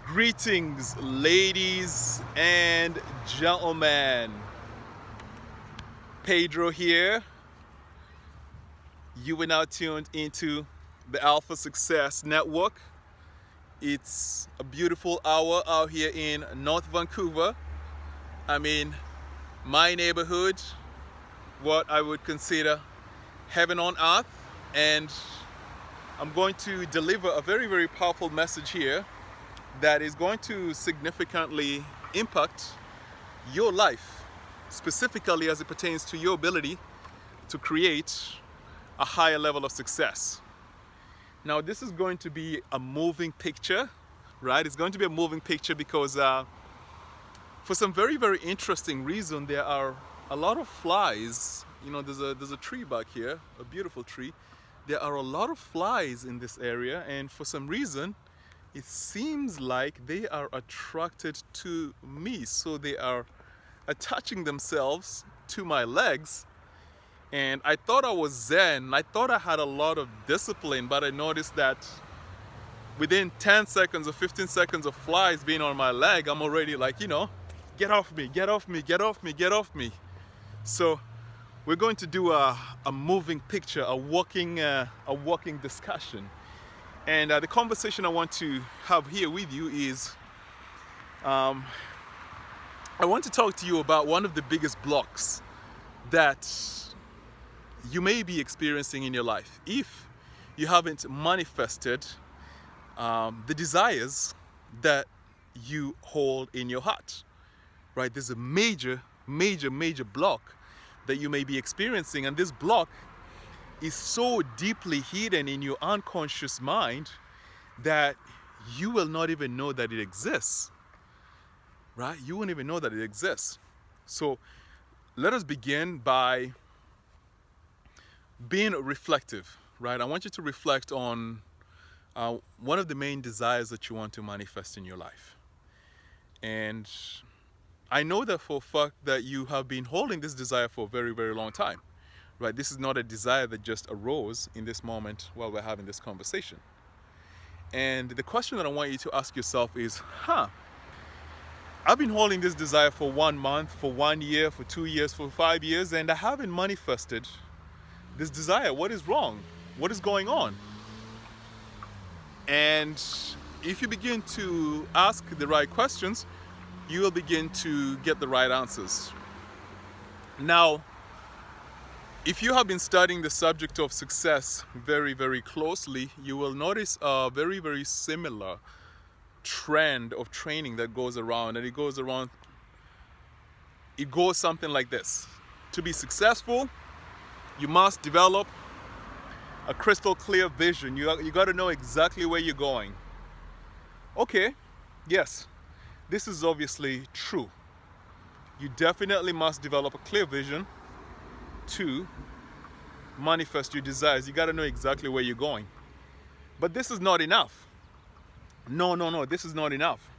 Greetings, ladies and gentlemen. Pedro here. You are now tuned into the Alpha Success Network. It's a beautiful hour out here in North Vancouver. I'm in my neighborhood, what I would consider heaven on earth, and I'm going to deliver a very, very powerful message here that is going to significantly impact your life, specifically as it pertains to your ability to create a higher level of success. Now, this is going to be a moving picture, right? It's going to be a moving picture because for some very, very interesting reason, there are a lot of flies. You know, there's a tree back here, a beautiful tree. There are a lot of flies in this area, and for some reason, it seems like they are attracted to me. So they are attaching themselves to my legs. And I thought I was zen. I thought I had a lot of discipline, but I noticed that within 10 seconds or 15 seconds of flies being on my leg, I'm already like, get off me, get off me, get off me, get off me. So we're going to do a moving picture, a walking discussion. And the conversation I want to have here with you is, I want to talk to you about one of the biggest blocks that you may be experiencing in your life if you haven't manifested the desires that you hold in your heart, right? There's a major block that you may be experiencing, and this block is so deeply hidden in your unconscious mind that you will not even know that it exists, right? You won't even know that it exists. So let us begin by being reflective, right? I want you to reflect on one of the main desires that you want to manifest in your life. And I know that for a fact that you have been holding this desire for a very, very long time. Right, this is not a desire that just arose in this moment while we're having this conversation. And the question that I want you to ask yourself is, I've been holding this desire for 1 month, for 1 year, for 2 years, for 5 years, and I haven't manifested this desire. What is wrong? What is going on? And if you begin to ask the right questions, you will begin to get the right answers. Now, if you have been studying the subject of success very, very closely, you will notice a very, very similar trend of training that goes around. And it goes something like this. To be successful, you must develop a crystal clear vision. You got to know exactly where you're going. Okay, yes, this is obviously true. You definitely must develop a clear vision to manifest your desires. You got to know exactly where you're going. But this is not enough. No, this is not enough.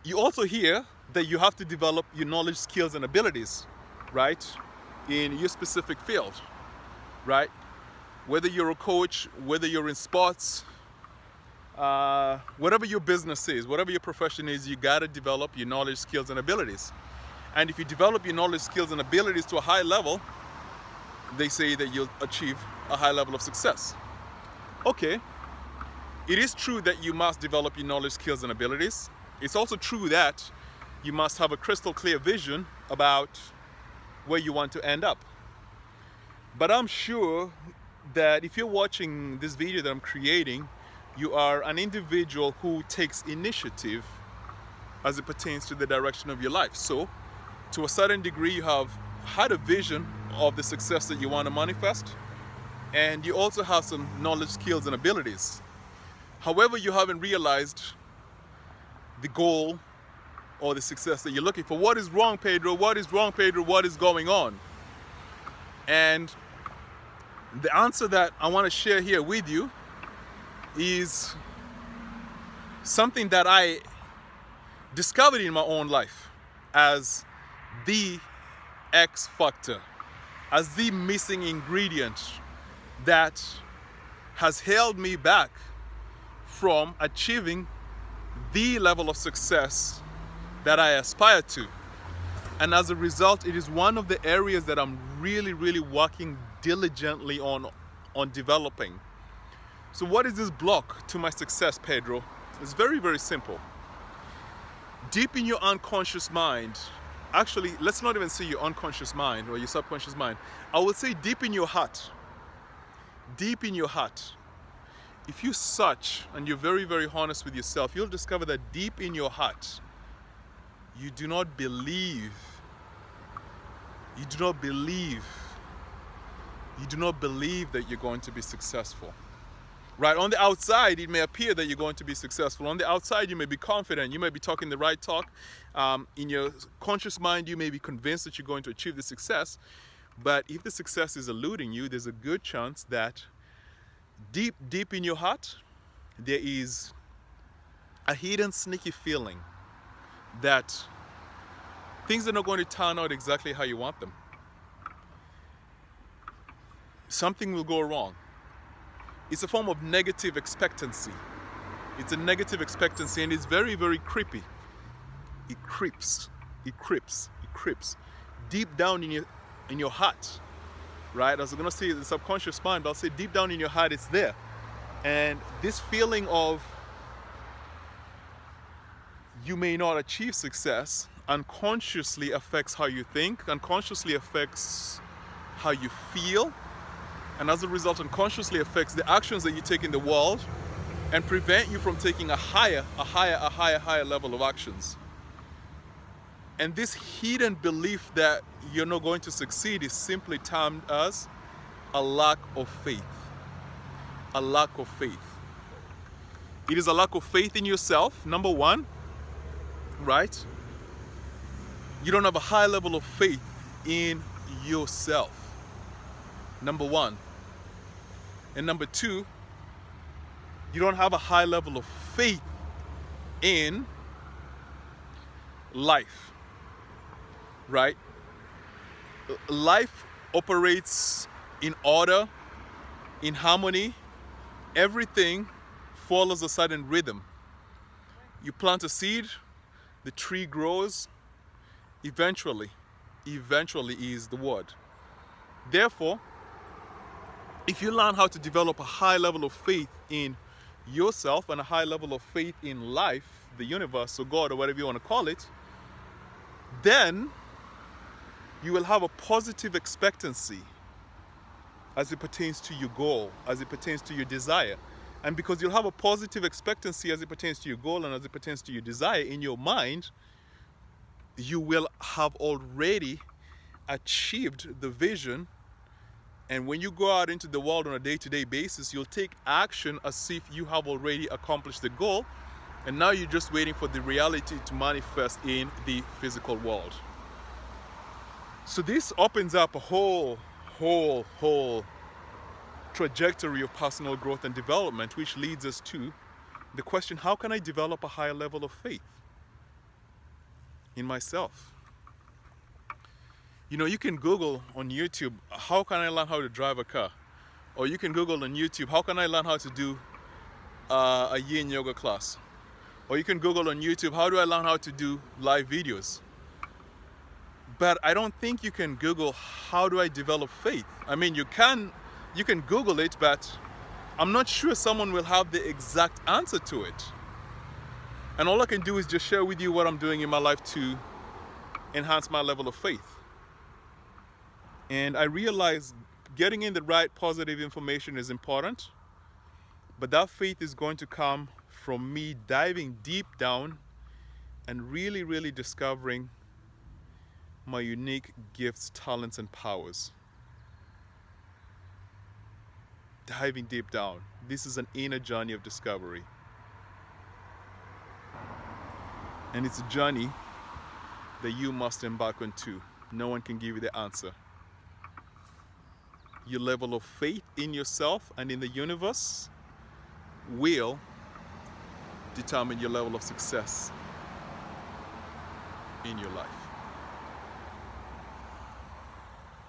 You also hear that you have to develop your knowledge, skills, and abilities, right? In your specific field, right? Whether you're a coach, whether you're in sports, whatever your business is, whatever your profession is, you got to develop your knowledge, skills, and abilities. And if you develop your knowledge, skills, and abilities to a high level, they say that you'll achieve a high level of success. Okay, it is true that you must develop your knowledge, skills, and abilities. It's also true that you must have a crystal clear vision about where you want to end up. But I'm sure that if you're watching this video that I'm creating, you are an individual who takes initiative as it pertains to the direction of your life. So, to a certain degree, you have had a vision of the success that you want to manifest, and you also have some knowledge, skills, and abilities. However, you haven't realized the goal or the success that you're looking for. What is wrong, Pedro? What is wrong, Pedro? What is going on? And the answer that I want to share here with you is something that I discovered in my own life as the X factor, as the missing ingredient that has held me back from achieving the level of success that I aspire to. And as a result, it is one of the areas that I'm really, really working diligently on developing. So what is this block to my success, Pedro? It's very, very simple. Deep in your unconscious mind, actually, let's not even say your unconscious mind or your subconscious mind. I would say deep in your heart. Deep in your heart. If you search and you're very, very honest with yourself, you'll discover that deep in your heart, you do not believe. You do not believe. You do not believe that you're going to be successful. Right? On the outside, it may appear that you're going to be successful. On the outside, you may be confident. You may be talking the right talk. In your conscious mind, you may be convinced that you're going to achieve the success. But if the success is eluding you, there's a good chance that deep, deep in your heart, there is a hidden, sneaky feeling that things are not going to turn out exactly how you want them. Something will go wrong. It's a form of negative expectancy. It's a negative expectancy, and it's very, very creepy. It creeps. It creeps. It creeps. Deep down in your heart, right? I was going to say the subconscious mind, but I'll say deep down in your heart, it's there. And this feeling of you may not achieve success unconsciously affects how you think, unconsciously affects how you feel, and as a result unconsciously affects the actions that you take in the world and prevent you from taking a higher level of actions. And this hidden belief that you're not going to succeed is simply termed as a lack of faith. A lack of faith. It is a lack of faith in yourself, number one, right? You don't have a high level of faith in yourself, number one. And number two, you don't have a high level of faith in life, right? Life operates in order, in harmony. Everything follows a certain rhythm. You plant a seed, the tree grows, eventually is the word. Therefore, if you learn how to develop a high level of faith in yourself and a high level of faith in life, the universe, or God, or whatever you want to call it, then you will have a positive expectancy as it pertains to your goal, as it pertains to your desire. And because you'll have a positive expectancy as it pertains to your goal and as it pertains to your desire in your mind, you will have already achieved the vision. And when you go out into the world on a day-to-day basis, you'll take action as if you have already accomplished the goal. And now you're just waiting for the reality to manifest in the physical world. So this opens up a whole trajectory of personal growth and development, which leads us to the question, how can I develop a higher level of faith in myself? You know, you can Google on YouTube, how can I learn how to drive a car? Or you can Google on YouTube, how can I learn how to do a yin yoga class? Or you can Google on YouTube, how do I learn how to do live videos? But I don't think you can Google, how do I develop faith? I mean, you can Google it, but I'm not sure someone will have the exact answer to it. And all I can do is just share with you what I'm doing in my life to enhance my level of faith. And I realize getting in the right positive information is important, but that faith is going to come from me diving deep down and really discovering my unique gifts, talents, and powers. Diving deep down. This is an inner journey of discovery. And it's a journey that you must embark on too. No one can give you the answer. Your level of faith in yourself and in the universe will determine your level of success in your life.